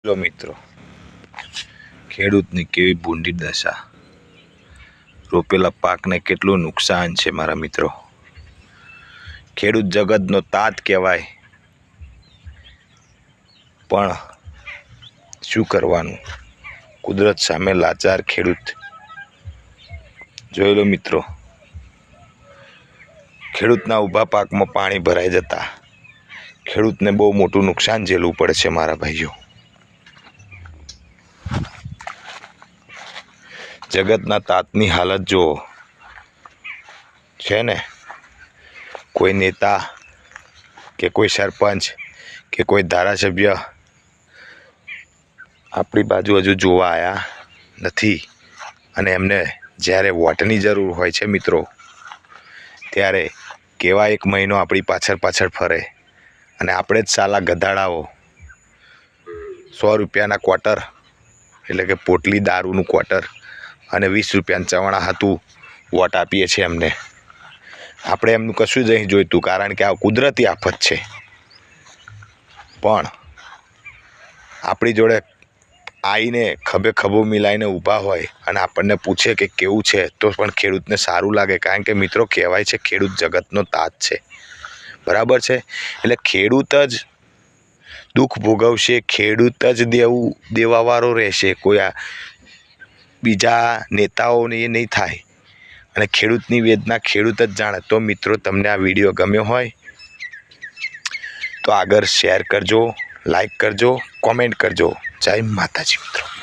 લો મિત્રો, ખેડૂતની કેવી ભૂંડી દશા, રોપેલા પાકને કેટલું નુકસાન છે મારા મિત્રો। ખેડૂત જગતનો તાત કહેવાય, પણ શું કરવાનું, કુદરત સામે લાચાર ખેડૂત। જોઈ લો મિત્રો, ખેડૂતના ઊભા પાકમાં પાણી ભરાઈ જતા ખેડૂતને બહુ મોટું નુકસાન ઝેલવું પડે છે મારા ભાઈઓ। જગતના તાતની હાલત જો છે ને, કોઈ નેતા કે કોઈ સરપંચ કે કોઈ ધારાસભ્ય આપણી બાજુ હજુ જોવા આવ્યા નથી, અને એમને જ્યારે વોટની જરૂર હોય છે મિત્રો, ત્યારે કેવા એક મહિનો આપણી પાછળ ફરે, અને આપણે જ સાલા ગધાડાઓ 100 રૂપિયાના ક્વાર્ટર એટલે કે પોટલી દારૂનું ક્વાર્ટર અને 20 રૂપિયાના ચવાણા હતું વોટ આપીએ છીએ એમને। આપણે એમનું કશું જ નહીં જોઈતું, કારણ કે આ કુદરતી આફત છે, પણ આપણી જોડે આવીને ખભે ખભો મિલાઈને ઊભા હોય અને આપણને પૂછે કે કેવું છે, તો પણ ખેડૂતને સારું લાગે, કારણ કે મિત્રો કહેવાય છે ખેડૂત જગતનો તાત છે, બરાબર છે। એટલે ખેડૂત જ દુઃખ ભોગવશે, ખેડૂત જ દેવાવાળો રહેશે, કોઈ આ બીજા નેતાઓને એ નહીં થાય, અને ખેડૂતની વેદના ખેડૂત જ જાણે। તો મિત્રો, તમને આ વિડીયો ગમ્યો હોય તો આગળ શેર કરજો, લાઈક કરજો, કોમેન્ટ કરજો। જય માતાજી મિત્રો।